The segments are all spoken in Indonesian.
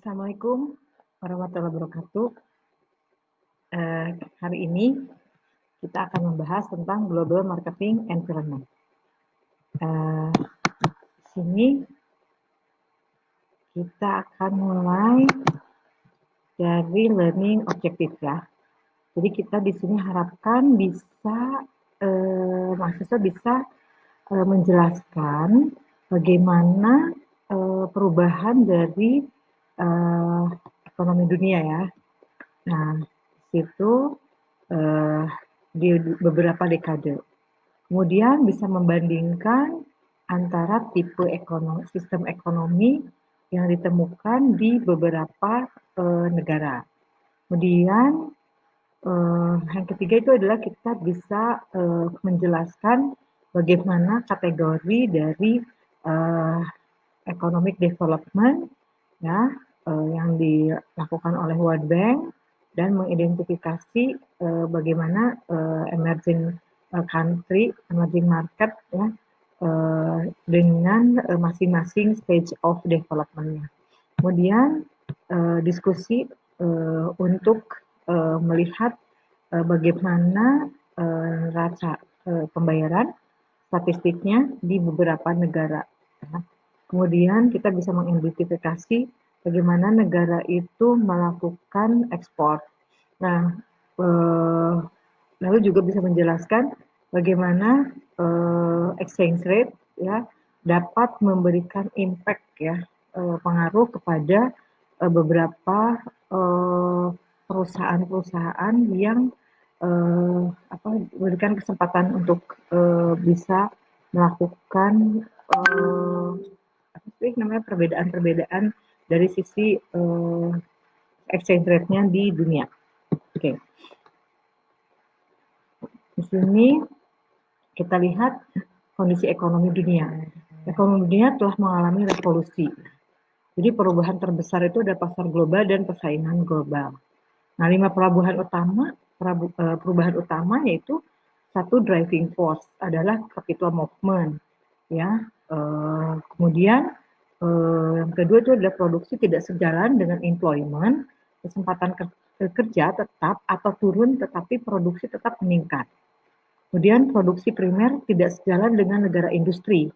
Assalamualaikum warahmatullahi wabarakatuh. Hari ini kita akan membahas tentang Global Marketing Environment. Di sini kita akan mulai dari learning objective ya. Jadi kita di sini harapkan bisa mahasiswa bisa menjelaskan bagaimana perubahan dari ekonomi dunia ya. Nah, situ di beberapa dekade. Kemudian bisa membandingkan antara tipe sistem ekonomi yang ditemukan di beberapa negara. Kemudian yang ketiga itu adalah kita bisa menjelaskan bagaimana kategori dari economic development ya yang dilakukan oleh World Bank dan mengidentifikasi bagaimana emerging country, emerging market ya dengan masing-masing stage of development-nya. Kemudian diskusi untuk melihat bagaimana raca pembayaran statistiknya di beberapa negara. Kemudian kita bisa mengidentifikasi bagaimana negara itu melakukan ekspor. Nah, lalu juga bisa menjelaskan bagaimana exchange rate ya dapat memberikan impact ya pengaruh kepada beberapa perusahaan-perusahaan yang memberikan kesempatan untuk bisa melakukan namanya perbedaan-perbedaan dari sisi exchange rate-nya di dunia. Oke. Di sini kita lihat kondisi ekonomi dunia. Ekonomi dunia telah mengalami revolusi. Jadi perubahan terbesar itu ada pasar global dan persaingan global. Nah, 5 perubahan utama yaitu satu driving force adalah capital movement, ya. Kemudian yang kedua itu adalah produksi tidak sejalan dengan employment, kesempatan kerja tetap atau turun tetapi produksi tetap meningkat. Kemudian produksi primer tidak sejalan dengan negara industri.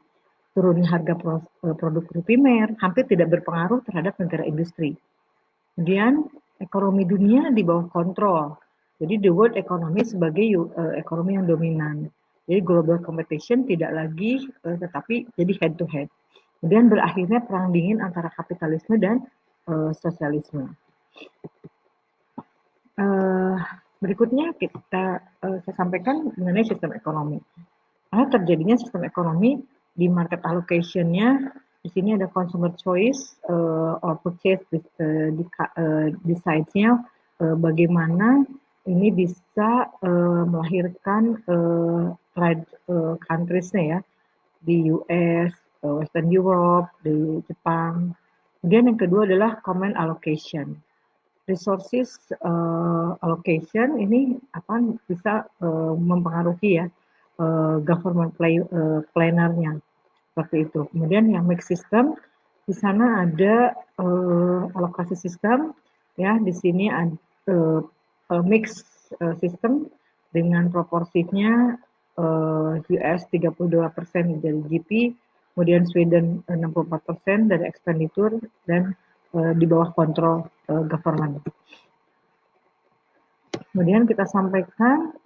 Turunnya harga produk primer hampir tidak berpengaruh terhadap negara industri. Kemudian ekonomi dunia di bawah kontrol. Jadi the world economy sebagai ekonomi yang dominan. Jadi global competition tidak lagi tetapi jadi head to head. Kemudian berakhirnya perang dingin antara kapitalisme dan sosialisme. Berikutnya saya sampaikan mengenai sistem ekonomi. Karena terjadinya sistem ekonomi di market allocation-nya, di sini ada consumer choice or purchase decides-nya bagaimana ini bisa melahirkan trade countries-nya ya, di US, Western Europe, di Jepang. Kemudian yang kedua adalah common allocation. Resources allocation ini akan bisa mempengaruhi ya government planner-nya seperti itu. Kemudian yang mix system di sana ada alokasi sistem ya, di sini ada mix system dengan proporsinya US 32% dari GDP, kemudian Sweden 64% dari expenditure dan di bawah kontrol government. Kemudian kita sampaikan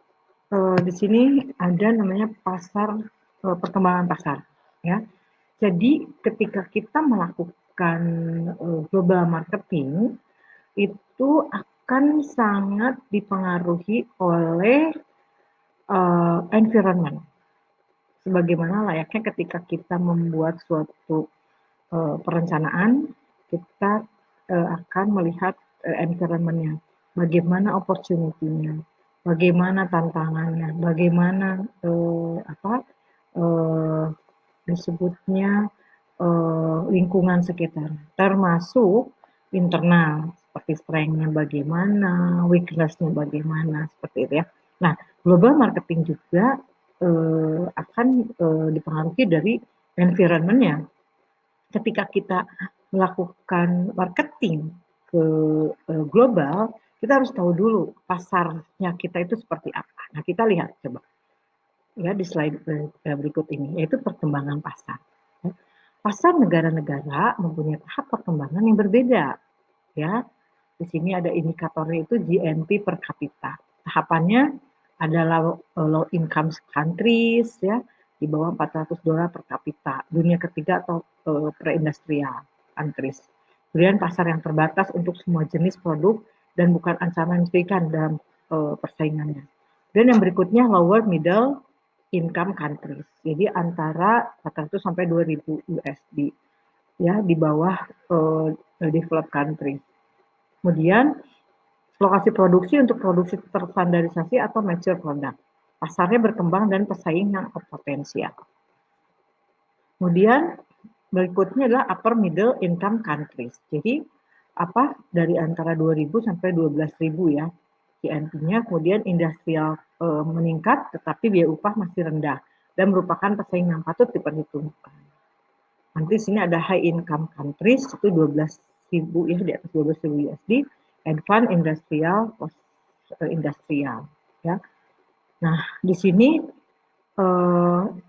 di sini ada namanya perkembangan pasar, ya. Jadi ketika kita melakukan global marketing itu akan sangat dipengaruhi oleh environment. Sebagaimana layaknya ketika kita membuat suatu perencanaan, kita akan melihat environment-nya, bagaimana opportunity-nya, bagaimana tantangannya, bagaimana disebutnya lingkungan sekitar, termasuk internal, seperti strength-nya bagaimana, weakness-nya bagaimana, seperti itu ya. Nah, global marketing juga akan dipengaruhi dari environment-nya. Ketika kita melakukan marketing ke global, kita harus tahu dulu pasarnya kita itu seperti apa. Nah, kita lihat coba ya di slide berikut ini, yaitu perkembangan pasar. Ya. Pasar negara-negara mempunyai tahap perkembangan yang berbeda. Ya, di sini ada indikatornya itu GNP per kapita. Tahapannya adalah low income countries ya, di bawah $400 per kapita. Dunia ketiga atau pre-industrial countries. Kemudian pasar yang terbatas untuk semua jenis produk dan bukan ancaman signifikan dalam persaingannya. Dan yang berikutnya lower middle income countries. Jadi antara 400 sampai 2000 USD ya di bawah developed countries. Kemudian lokasi produksi untuk produksi terstandarisasi atau mature product. Pasarnya berkembang dan pesaing yang potensial. Kemudian berikutnya adalah upper middle income countries. Jadi apa dari antara 2000 sampai 12.000 ya GNP-nya, kemudian industrial meningkat tetapi biaya upah masih rendah dan merupakan pesaing yang patut diperhitungkan. Nanti sini ada high income countries itu 12.000 ya, di atas 12.000 USD, advanced industrial, post industrial ya. Nah, di sini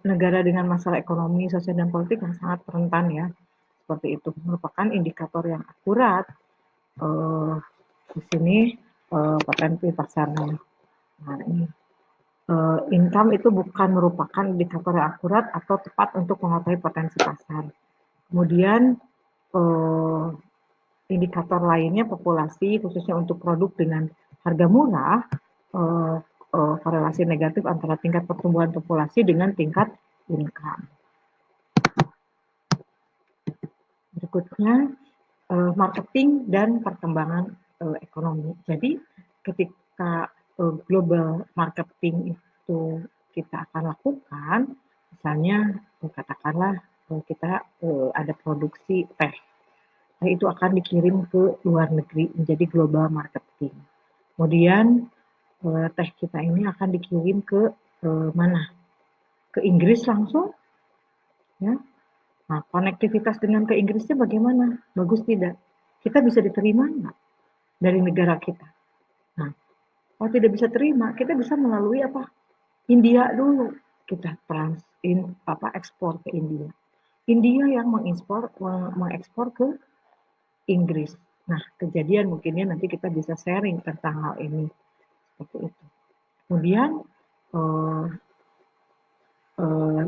negara dengan masalah ekonomi, sosial dan politik yang sangat rentan ya. Seperti itu merupakan indikator yang akurat di sini potensi pasarnya. Nah, ini income itu bukan merupakan indikator yang akurat atau tepat untuk mengetahui potensi pasar. Kemudian indikator lainnya populasi khususnya untuk produk dengan harga murah korelasi negatif antara tingkat pertumbuhan populasi dengan tingkat income. Berikutnya marketing dan perkembangan ekonomi. Jadi ketika global marketing itu kita akan lakukan, misalnya katakanlah kita ada produksi teh, teh itu akan dikirim ke luar negeri menjadi global marketing. Kemudian teh kita ini akan dikirim ke mana? Ke Inggris langsung, ya. Nah, konektivitas dengan ke Inggrisnya bagaimana? Bagus tidak? Kita bisa diterima nggak dari negara kita? Nah, kalau tidak bisa terima, kita bisa melalui apa? India dulu. Kita ekspor ke India. India yang mengekspor ke Inggris. Nah, kejadian mungkinnya nanti kita bisa sharing tentang hal ini. Seperti itu. Kemudian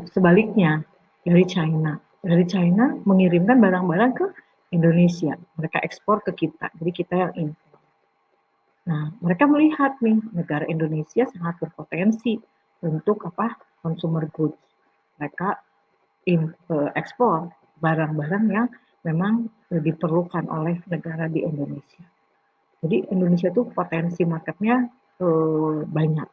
sebaliknya dari China. Dari China mengirimkan barang-barang ke Indonesia. Mereka ekspor ke kita. Jadi kita yang impor. Nah, mereka melihat nih negara Indonesia sangat berpotensi untuk apa? Consumer goods. Mereka ekspor barang-barang yang memang diperlukan oleh negara di Indonesia. Jadi Indonesia itu potensi marketnya banyak.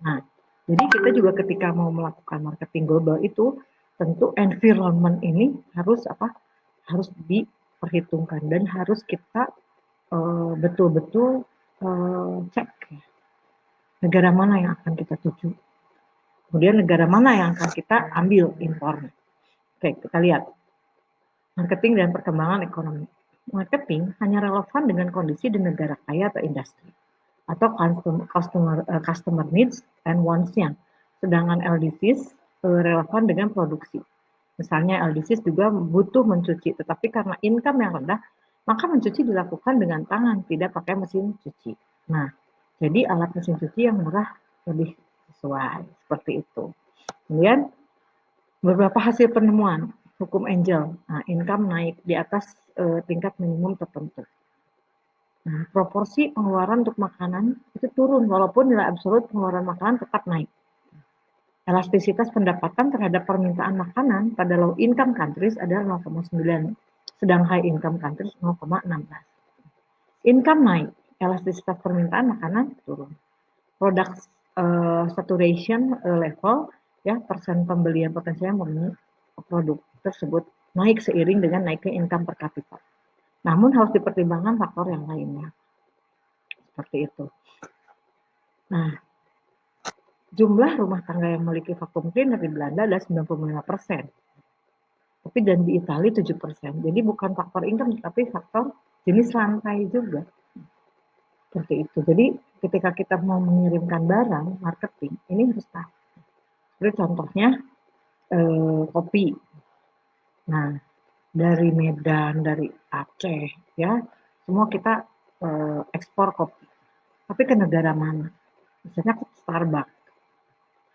Nah, jadi kita juga ketika mau melakukan marketing global itu tentu environment ini harus apa? Harus diperhitungkan dan harus kita betul-betul cek ya, negara mana yang akan kita tuju. Kemudian negara mana yang akan kita ambil impornya. Oke, kita lihat marketing dan perkembangan ekonomi. Marketing hanya relevan dengan kondisi di negara kaya atau industri atau customer needs and wants-nya. Sedangkan LDCs relevan dengan produksi. Misalnya LDCs juga butuh mencuci, tetapi karena income yang rendah, maka mencuci dilakukan dengan tangan, tidak pakai mesin cuci. Nah, jadi alat mesin cuci yang murah lebih sesuai, seperti itu. Kemudian beberapa hasil penemuan hukum Angel, nah, income naik di atas tingkat minimum tertentu. Nah, proporsi pengeluaran untuk makanan itu turun, walaupun nilai absolut pengeluaran makanan tetap naik. Elastisitas pendapatan terhadap permintaan makanan pada low income countries adalah 0,9, sedang high income countries 0,16. Income naik, elastisitas permintaan makanan turun. Product saturation level, ya persen pembelian potensial memenuhi produk tersebut naik seiring dengan naiknya income per kapita. Namun harus dipertimbangkan faktor yang lainnya. Seperti itu. Nah, jumlah rumah tangga yang memiliki vacuum cleaner di Belanda adalah 95%. Tapi dan di Italia 7%. Jadi bukan faktor income, tapi faktor jenis rantai juga. Seperti itu. Jadi ketika kita mau mengirimkan barang, marketing, ini harus tahu. Jadi contohnya kopi. Nah, dari Medan, dari Aceh, ya, semua kita ekspor kopi. Tapi ke negara mana? Misalnya ke Starbucks.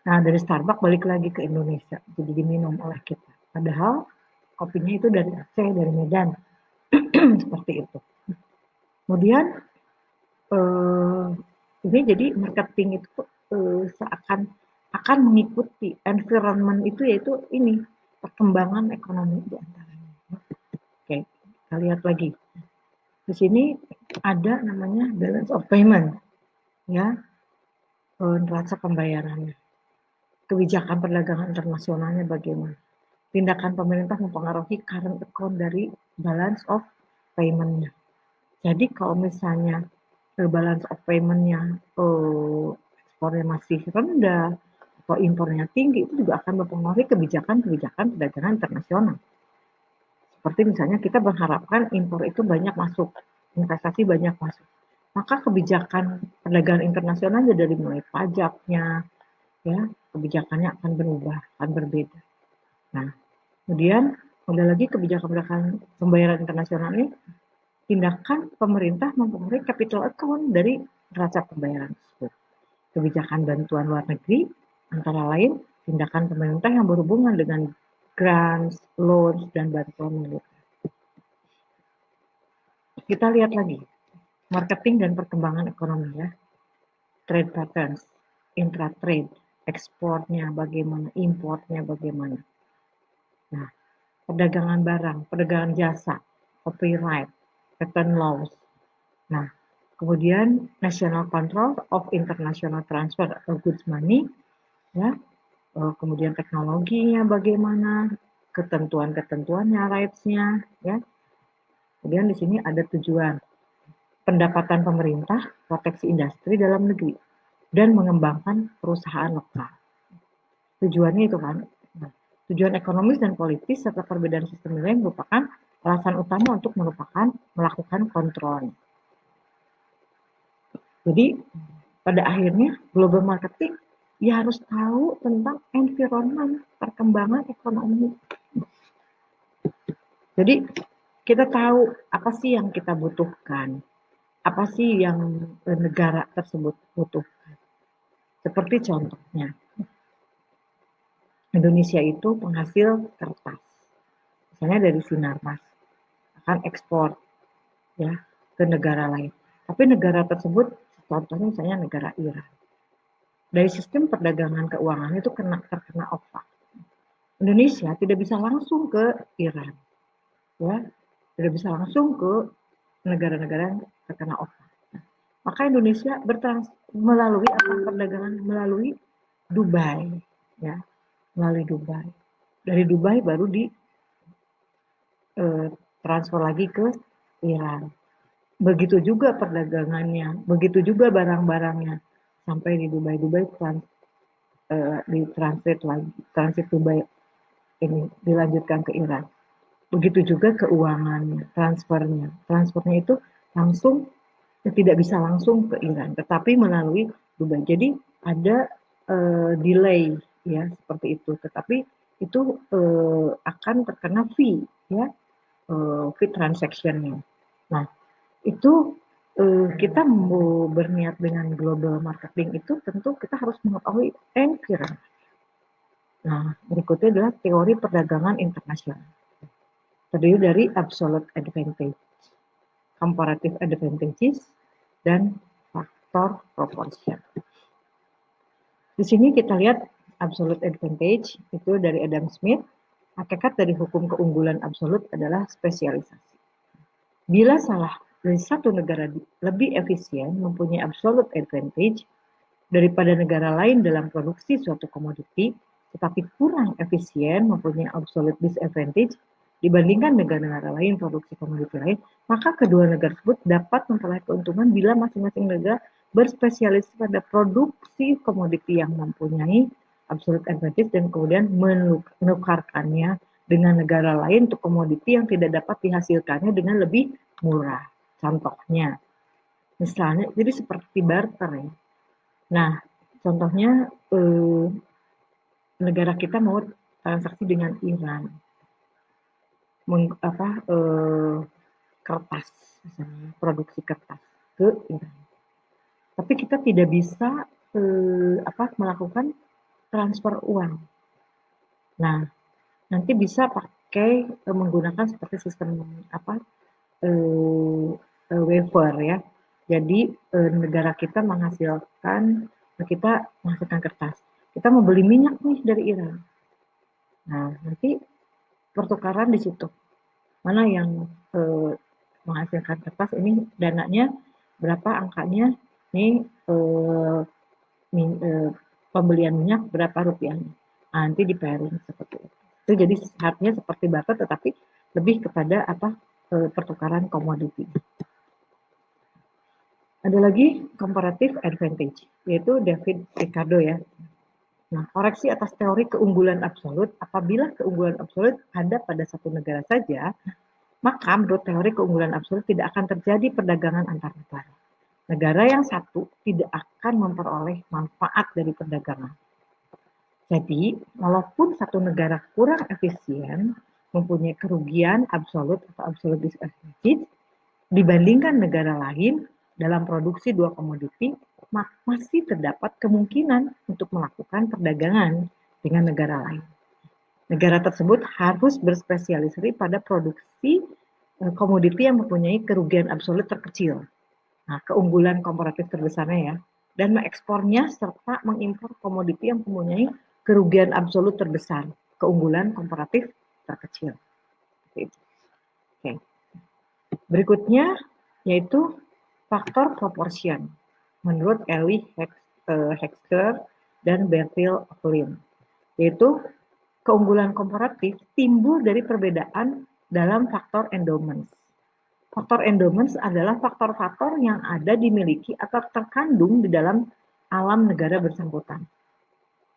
Nah, dari Starbucks balik lagi ke Indonesia, jadi diminum oleh kita. Padahal kopinya itu dari Aceh, dari Medan, seperti itu. Kemudian ini jadi marketing itu seakan akan mengikuti environment itu, yaitu ini perkembangan ekonomi di antaranya. Oke, kita lihat lagi. Di sini ada namanya balance of payment, ya, neraca pembayarannya. Kebijakan perdagangan internasionalnya bagaimana? Tindakan pemerintah mempengaruhi current account dari balance of payment-nya. Jadi kalau misalnya balance of payment-nya ekspornya masih rendah atau impornya tinggi, itu juga akan mempengaruhi kebijakan-kebijakan perdagangan internasional. Seperti misalnya kita mengharapkan impor itu banyak masuk, investasi banyak masuk. Maka kebijakan perdagangan internasional dari mulai pajaknya, ya, kebijakannya akan berubah, akan berbeda. Nah, kemudian ada lagi kebijakan pembayaran internasional ini, tindakan pemerintah mempengaruhi capital account dari neraca pembayaran tersebut. Kebijakan bantuan luar negeri antara lain tindakan pemerintah yang berhubungan dengan grants, loans, dan bantuan militer. Kita lihat lagi marketing dan perkembangan ekonomi, ya. Trade patterns, intra-trade, ekspornya bagaimana, importnya bagaimana. Nah, perdagangan barang, perdagangan jasa, copyright, patent laws. Nah, kemudian national control of international transfer of goods money, ya. Kemudian teknologinya bagaimana, ketentuan-ketentuannya, rights-nya, ya. Kemudian di sini ada tujuan pendapatan pemerintah, proteksi industri dalam negeri, dan mengembangkan perusahaan lokal. Tujuannya itu kan. Nah, tujuan ekonomis dan politis serta perbedaan sistem nilai merupakan alasan utama untuk melakukan kontrol. Jadi pada akhirnya global marketing ya harus tahu tentang environment perkembangan ekonomi. Jadi kita tahu apa sih yang kita butuhkan, apa sih yang negara tersebut butuhkan. Seperti contohnya, Indonesia itu penghasil kertas, misalnya dari Sinarmas, akan ekspor, ya, ke negara lain. Tapi negara tersebut, contohnya misalnya negara Iran, dari sistem perdagangan keuangan itu terkena OFAC. Indonesia tidak bisa langsung ke Iran, ya, tidak bisa langsung ke negara-negara yang terkena OFAC. Maka Indonesia melalui perdagangan melalui Dubai, ya, melalui Dubai. Dari Dubai baru di transfer lagi ke Iran. Begitu juga perdagangannya, begitu juga barang-barangnya sampai di Dubai. Dubai di transit Dubai ini dilanjutkan ke Iran. Begitu juga keuangannya, transfernya itu langsung tidak bisa langsung ke Iran, tetapi melalui Dubai. Jadi ada delay, ya, seperti itu. Tetapi itu akan terkena fee, ya, fee transactionnya. Nah, itu kita mau berniat dengan global marketing itu tentu kita harus mengetahui environment. Nah, berikutnya adalah teori perdagangan internasional. Terdiri dari absolute advantage, comparative advantages, dan faktor proportion. Di sini kita lihat absolute advantage itu dari Adam Smith. Hakikat dari hukum keunggulan absolut adalah spesialisasi. Bila salah dari satu negara lebih efisien mempunyai absolute advantage daripada negara lain dalam produksi suatu komoditi, tetapi kurang efisien mempunyai absolute disadvantage dibandingkan negara-negara lain produksi komoditi lain, maka kedua negara tersebut dapat memperoleh keuntungan bila masing-masing negara berspesialis pada produksi komoditi yang mempunyai absolute advantage dan kemudian menukarkannya dengan negara lain untuk komoditi yang tidak dapat dihasilkannya dengan lebih murah. Contohnya, misalnya, jadi seperti barter ya. Nah, contohnya negara kita mau transaksi dengan Iran, kertas, misalnya produksi kertas ke Iran. Tapi kita tidak bisa melakukan transfer uang. Nah, nanti bisa pakai menggunakan seperti sistem waiver ya. Jadi negara kita menghasilkan kertas. Kita mau beli minyak nih dari Iran. Nah, nanti pertukaran di situ. Mana yang menghasilkan kertas ini dananya berapa angkanya, ini pembelian minyak berapa rupiahnya. Nah, nanti di pairing seperti itu. Itu jadi artinya seperti barter tetapi lebih kepada pertukaran komoditi. Ada lagi comparative advantage, yaitu David Ricardo ya. Nah, koreksi atas teori keunggulan absolut, apabila keunggulan absolut ada pada satu negara saja, maka menurut teori keunggulan absolut tidak akan terjadi perdagangan antar negara. Negara yang satu tidak akan memperoleh manfaat dari perdagangan. Jadi, walaupun satu negara kurang efisien, mempunyai kerugian absolut atau absolute disadvantage dibandingkan negara lain dalam produksi dua komoditi, masih terdapat kemungkinan untuk melakukan perdagangan dengan negara lain. Negara tersebut harus berspesialisasi pada produksi komoditi yang mempunyai kerugian absolut terkecil. Nah, keunggulan komparatif terbesarnya ya, dan mengekspornya serta mengimpor komoditi yang mempunyai kerugian absolut terbesar, keunggulan komparatif terkecil. Oke. Berikutnya yaitu faktor proportion menurut Ellie Hexter dan Bertil Flynn, yaitu keunggulan komparatif timbul dari perbedaan dalam faktor endowments. Faktor endowments adalah faktor-faktor yang ada dimiliki atau terkandung di dalam alam negara bersangkutan.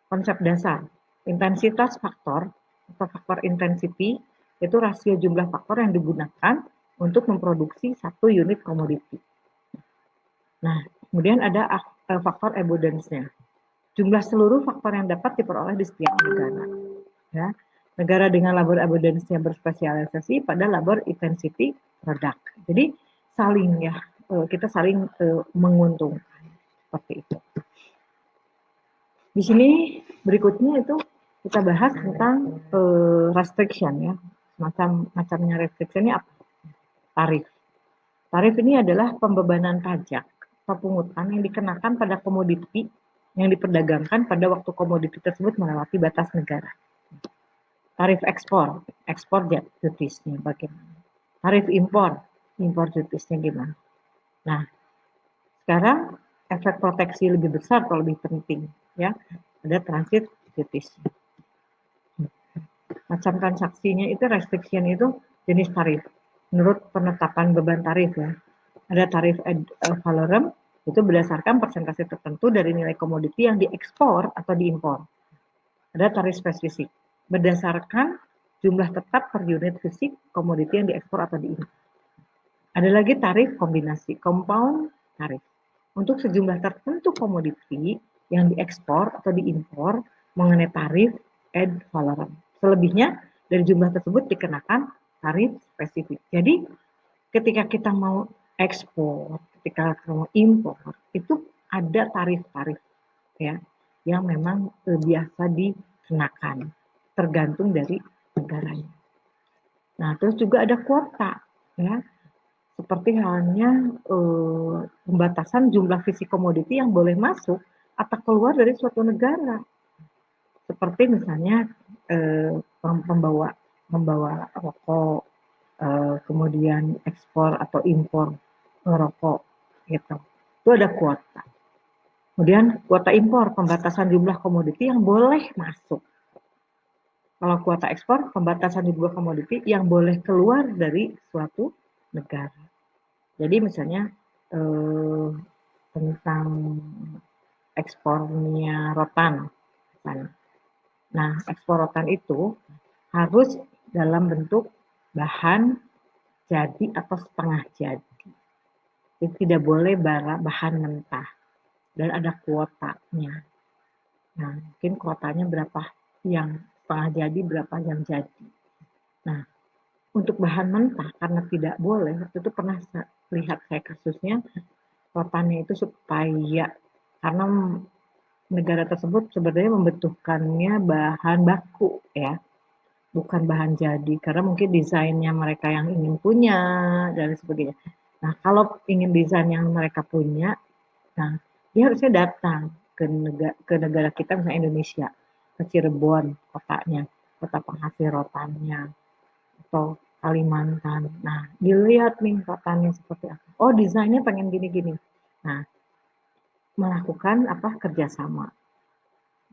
Konsep dasar, intensitas faktor atau faktor intensity itu rasio jumlah faktor yang digunakan untuk memproduksi satu unit komoditi. Nah, kemudian ada faktor abundance-nya. Jumlah seluruh faktor yang dapat diperoleh di setiap negara. Ya. Negara dengan labor abundance-nya berspesialisasi pada labor intensity product. Jadi saling ya, kita saling menguntungkan seperti itu. Di sini berikutnya itu kita bahas tentang restriction ya, macamnya restriction ini apa? Tarif. Tarif ini adalah pembebanan pajak atau pungutan yang dikenakan pada komoditi yang diperdagangkan pada waktu komoditi tersebut melewati batas negara. Tarif ekspor duties-nya bagaimana? Tarif impor duties-nya gimana? Nah, sekarang efek proteksi lebih besar atau lebih penting ya, ada transit duties. Macam transaksinya itu restriction itu jenis tarif. Menurut penetapan beban tarif ya, ada tarif ad valorem itu berdasarkan persentase tertentu dari nilai komoditi yang diekspor atau diimpor. Ada tarif spesifik berdasarkan jumlah tetap per unit fisik komoditi yang diekspor atau diimpor. Ada lagi tarif kombinasi, compound tarif. Untuk sejumlah tertentu komoditi yang diekspor atau diimpor mengenai tarif ad valorem. Selebihnya dari jumlah tersebut dikenakan tarif spesifik. Jadi ketika kita mau ekspor, ketika kita mau impor, itu ada tarif-tarif ya yang memang biasa dikenakan tergantung dari negaranya. Nah, terus juga ada kuota ya. Seperti halnya pembatasan jumlah fisik komoditi yang boleh masuk atau keluar dari suatu negara. Seperti misalnya membawa rokok, kemudian ekspor atau impor rokok gitu. Itu ada kuota. Kemudian kuota impor, pembatasan jumlah komoditi yang boleh masuk. Kalau kuota ekspor, pembatasan jumlah komoditi yang boleh keluar dari suatu negara. Jadi misalnya tentang ekspornya rotan. Nah, ekspor rotan itu harus dalam bentuk bahan jadi atau setengah jadi. Jadi tidak boleh bahan mentah dan ada kuotanya. Nah, mungkin kuotanya berapa yang setengah jadi, berapa yang jadi. Nah, untuk bahan mentah karena tidak boleh, waktu itu pernah lihat saya kasusnya, kuotanya itu supaya karena negara tersebut sebenarnya membutuhkannya bahan baku ya, bukan bahan jadi karena mungkin desainnya mereka yang ingin punya dan sebagainya. Nah, kalau ingin desain yang mereka punya, nah dia harusnya datang ke negara kita misalnya Indonesia, ke Cirebon kotanya, kota penghasil rotannya atau Kalimantan. Nah, dilihat nih rotannya seperti apa. Oh, desainnya pengen gini-gini. Nah, melakukan apa kerjasama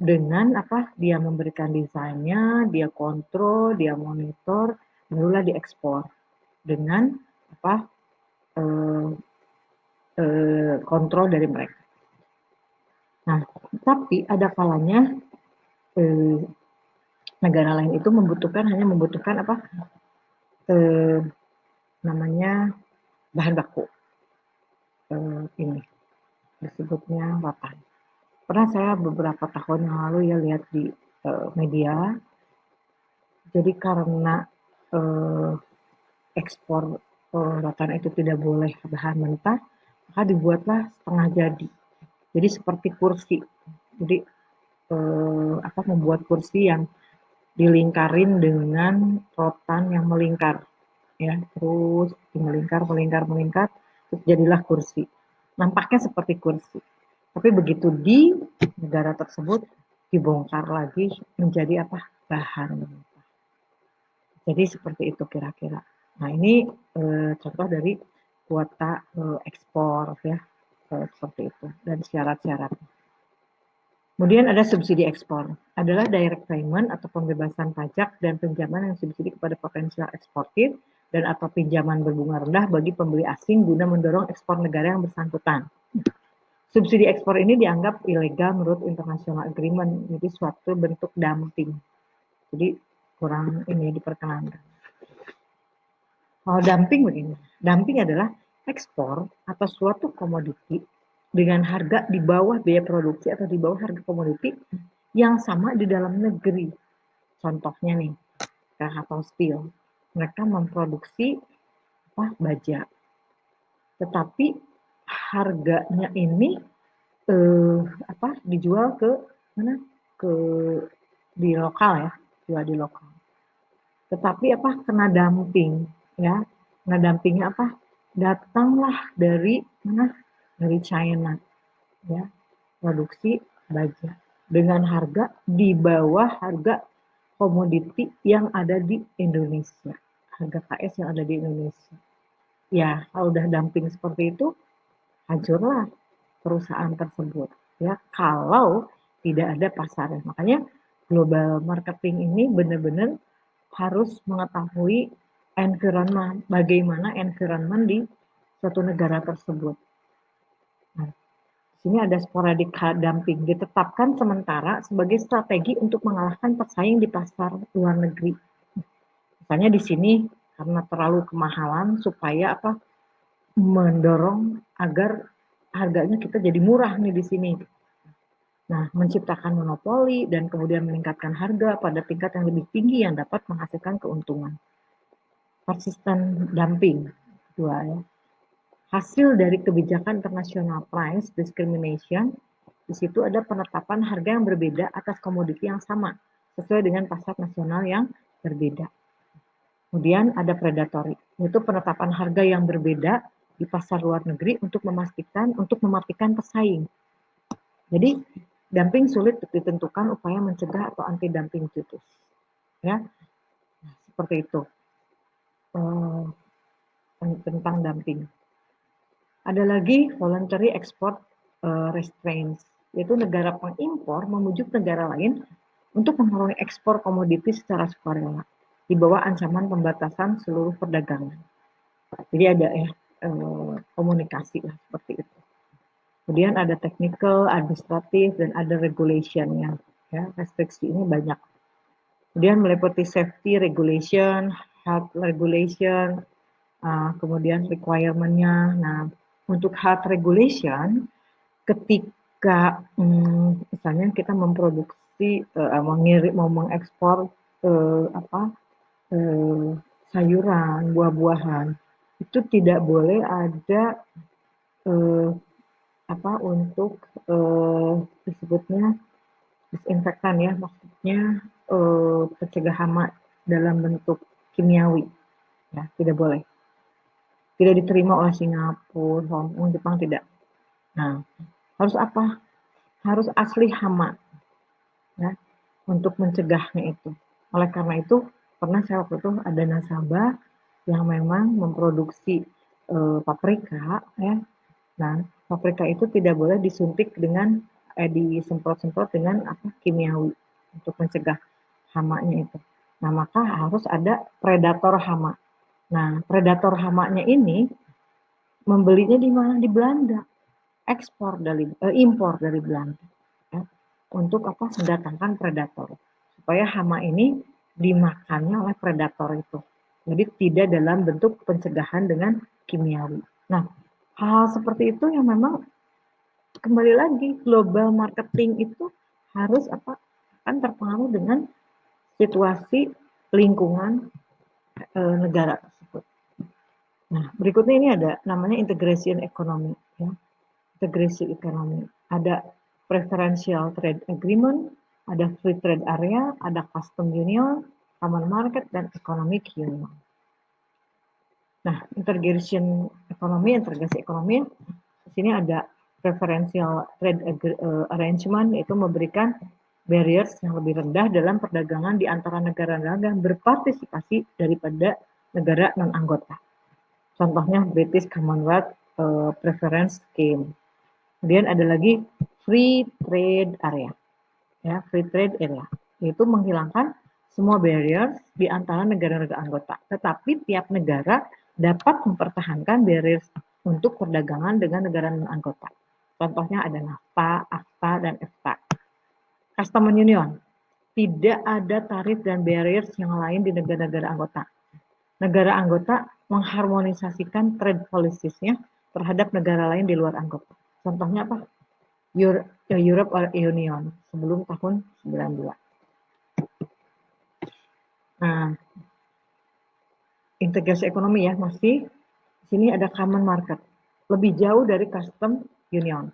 dengan apa dia memberikan desainnya, dia kontrol, dia monitor, barulah diekspor dengan apa eh, kontrol dari mereka. Nah, tapi ada kalanya eh, negara lain itu hanya membutuhkan apa eh, namanya bahan baku ini disebutnya rotan. Pernah saya beberapa tahun yang lalu ya lihat di media. Jadi karena eh, ekspor rotan itu tidak boleh bahan mentah, maka dibuatlah setengah jadi. Jadi seperti kursi. Jadi apa membuat kursi yang dilingkarin dengan rotan yang melingkar, ya terus melingkar, melingkar, melingkar, terus jadilah kursi. Nampaknya seperti kursi. Tapi begitu di negara tersebut dibongkar lagi menjadi apa bahan. Jadi seperti itu kira-kira. Nah ini contoh dari kuota ekspor ya seperti itu dan syarat-syarat. Kemudian ada subsidi ekspor, adalah direct payment atau pembebasan pajak dan pinjaman yang subsidi kepada potensial eksportir dan atau pinjaman berbunga rendah bagi pembeli asing guna mendorong ekspor negara yang bersangkutan. Subsidi ekspor ini dianggap ilegal menurut international agreement, jadi suatu bentuk dumping. Jadi kurang ini diperkenankan. Dumping begini, dumping adalah ekspor atau suatu komoditi dengan harga di bawah biaya produksi atau di bawah harga komoditi yang sama di dalam negeri. Contohnya nih, atau steel, mereka memproduksi baja, tetapi harganya ini dijual ke mana? Ke di lokal ya, jual di lokal. Tetapi kena dumping ya. Kena dumpingnya datanglah dari mana? Dari China ya. Produksi baja dengan harga di bawah harga komoditi yang ada di Indonesia. Harga KS yang ada di Indonesia. Ya, kalau udah dumping seperti itu, hancurlah perusahaan tersebut ya kalau tidak ada pasarnya. Makanya global marketing ini benar-benar harus mengetahui environment, bagaimana environment di suatu negara tersebut. Nah, sini ada sporadic dumping ditetapkan sementara sebagai strategi untuk mengalahkan pesaing di pasar luar negeri. Misalnya di sini karena terlalu kemahalan supaya mendorong agar harganya kita jadi murah nih di sini. Nah, menciptakan monopoli dan kemudian meningkatkan harga pada tingkat yang lebih tinggi yang dapat menghasilkan keuntungan. Persistent dumping, dua ya. Hasil dari kebijakan international price discrimination, di situ ada penetapan harga yang berbeda atas komoditi yang sama, sesuai dengan pasar nasional yang berbeda. Kemudian ada predatory, yaitu penetapan harga yang berbeda di pasar luar negeri untuk mematikan pesaing. Jadi dumping sulit ditentukan upaya mencegah atau anti dumping duties. Ya, seperti itu tentang dumping. Ada lagi voluntary export restraints, yaitu negara pengimpor memujuk negara lain untuk mengurangi ekspor komoditi secara sukarela di bawah ancaman pembatasan seluruh perdagangan. Jadi ada komunikasi lah seperti itu. Kemudian ada technical, administratif, dan ada regulation-nya. Ya, restriksi ini banyak. Kemudian meliputi safety regulation, health regulation, kemudian requirement-nya. Nah, untuk health regulation, ketika misalnya kita memproduksi, mau mengekspor sayuran, buah-buahan, itu tidak boleh ada eh, untuk disebutnya disinfektan ya, maksudnya pencegah hama dalam bentuk kimiawi, ya tidak boleh, tidak diterima oleh Singapura, Hong Kong, Jepang tidak. Nah, harus apa? Harus asli hama, ya, untuk mencegahnya itu. Oleh karena itu, pernah saya waktu itu ada nasabah yang memang memproduksi paprika, ya. Nah, paprika itu tidak boleh disuntik dengan disemprot-semprot dengan kimiawi untuk mencegah hamanya itu. Nah, maka harus ada predator hama. Nah, predator hamanya ini membelinya di mana? Di Belanda, impor dari Belanda, ya, untuk mendatangkan predator supaya hama ini dimakannya oleh predator itu. Jadi tidak dalam bentuk pencegahan dengan kimiawi. Nah, hal seperti itu yang memang kembali lagi global marketing itu harus kan terpengaruh dengan situasi lingkungan negara tersebut. Nah, berikutnya ini ada namanya integration economy, ya. Integrasi ekonomi. Ada preferential trade agreement, ada free trade area, ada custom union, common market, dan economic union. Nah, integrasi ekonomi, di sini ada preferential trade arrangement, itu memberikan barriers yang lebih rendah dalam perdagangan di antara negara-negara yang berpartisipasi daripada negara non-anggota. Contohnya British Commonwealth Preference Scheme. Kemudian ada lagi free trade area, ya, free trade area, yaitu menghilangkan semua barrier di antara negara-negara anggota. Tetapi tiap negara dapat mempertahankan barrier untuk perdagangan dengan negara non-anggota. Contohnya ada NAFTA, ACTA, dan EFTA. Customs Union, tidak ada tarif dan barriers yang lain di negara-negara anggota. Negara anggota mengharmonisasikan trade policies-nya terhadap negara lain di luar anggota. Contohnya apa? Europe Union sebelum tahun 92. Nah, integrasi ekonomi ya, masih di sini ada common market. Lebih jauh dari custom union.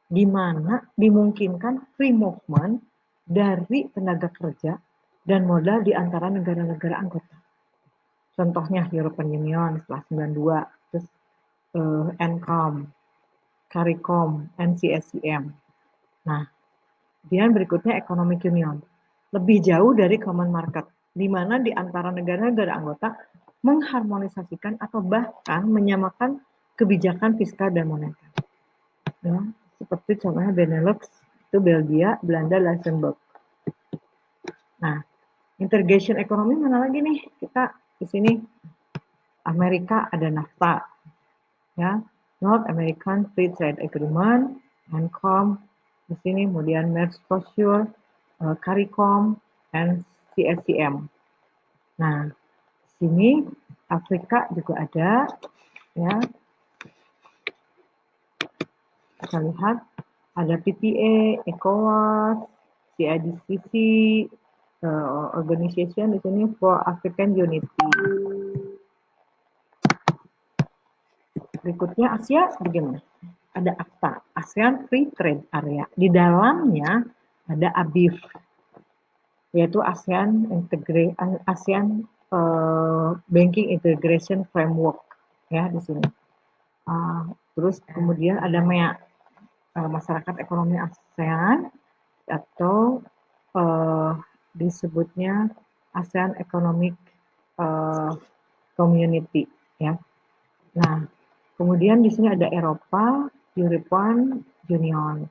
Di mana dimungkinkan free movement dari tenaga kerja dan modal di antara negara-negara anggota. Contohnya European Union setelah 92, terus NCOM, CARICOM, NCSCM. Nah, kemudian berikutnya Economic Union. Lebih jauh dari common market, di mana di antara negara-negara anggota mengharmonisasikan atau bahkan menyamakan kebijakan fiskal dan moneter. Ya, seperti contohnya Benelux, itu Belgia, Belanda, Luxembourg. Nah, integration ekonomi mana lagi nih? Kita di sini Amerika ada NAFTA, ya, North American Free Trade Agreement, NCOM, di sini kemudian Mercosur, CARICOM, dan CSCM. Nah, di sini Afrika juga ada, ya. Kita lihat ada PPA, ECOWAS, CIDCC, Organization di sini for African Unity. Berikutnya Asia bagaimana? Ada AFTA, ASEAN Free Trade Area. Di dalamnya ada ABIF, yaitu ASEAN Banking Integration Framework, ya di sini. Terus kemudian ada MEA, Masyarakat Ekonomi ASEAN, atau disebutnya ASEAN Economic Community, ya. Nah, kemudian di sini ada Eropa, European Union.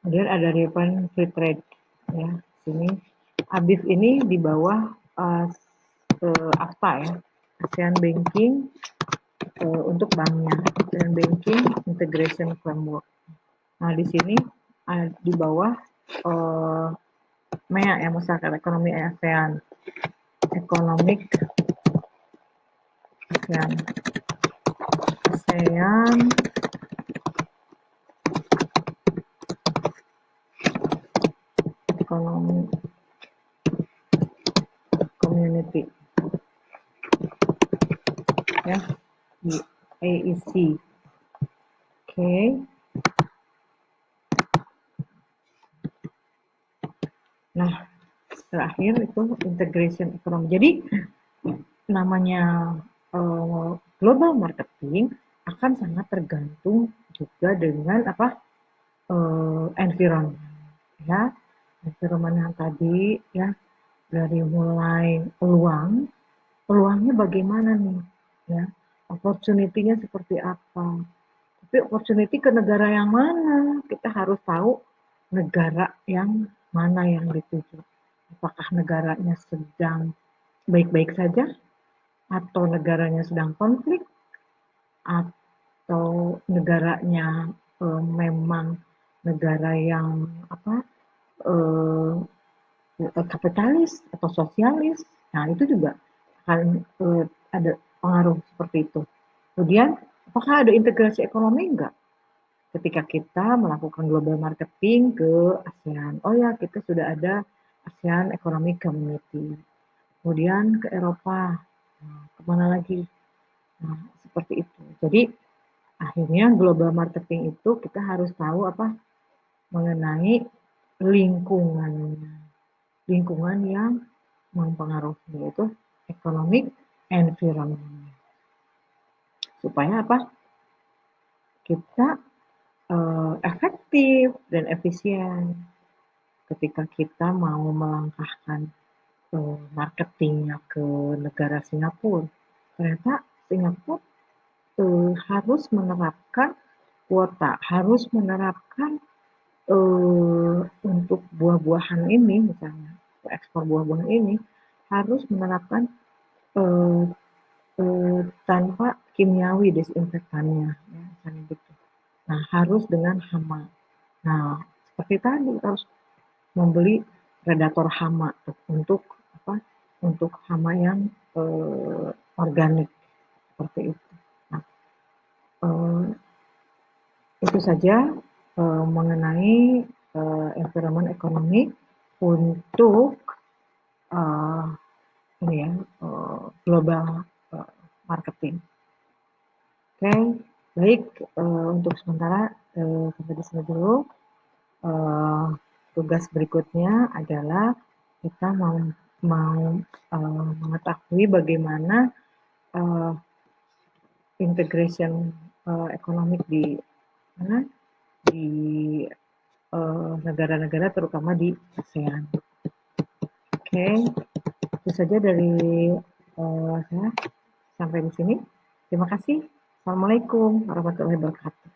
Kemudian ada European Free Trade, ya. Sini ABIF ini di bawah AFTA, ya, ASEAN Banking untuk banknya, ASEAN Banking Integration Framework. Nah, di sini di bawah MEA ya, masyarakat ekonomi ASEAN, economic ASEAN, ASEAN Economic Community ya, di AEC. Oke. Nah, terakhir itu integration ekonomi. Jadi namanya global marketing akan sangat tergantung juga dengan apa environment ya, environment yang tadi ya, dari mulai peluangnya bagaimana nih ya, opportunity-nya seperti apa. Tapi opportunity ke negara yang mana? Kita harus tahu negara yang mana yang dituju. Apakah negaranya sedang baik-baik saja, atau negaranya sedang konflik, atau negaranya memang negara yang apa kapitalis atau sosialis. Nah itu juga akan ada pengaruh seperti itu. Kemudian apakah ada integrasi ekonomi? Enggak. Ketika kita melakukan global marketing ke ASEAN, oh ya kita sudah ada ASEAN Economic Community. Kemudian ke Eropa, nah, kemana lagi? Nah, seperti itu. Jadi akhirnya global marketing itu kita harus tahu apa mengenai lingkungannya, lingkungan yang mempengaruhi, yaitu economic environment. Supaya apa? Kita efektif dan efisien ketika kita mau melangkahkan marketingnya ke negara Singapura. Ternyata Singapura harus menerapkan kuota, harus menerapkan untuk buah-buahan ini, misalnya ekspor buah-buahan ini harus menerapkan eh, tanpa kimiawi desinfektannya, ya, misalnya gitu. Nah, harus dengan hama. Nah, seperti tadi harus membeli predator hama untuk apa? Untuk hama yang organik seperti itu. Nah, eh, itu saja mengenai environment ekonomi untuk uh, ini ya global marketing. Oke, baik untuk sementara sampai di sini dulu. Tugas berikutnya adalah kita mau mengetahui bagaimana uh, integration ekonomi di mana di negara-negara terutama di ASEAN. Oke, itu saja dari saya sampai di sini. Terima kasih. Assalamualaikum warahmatullahi wabarakatuh.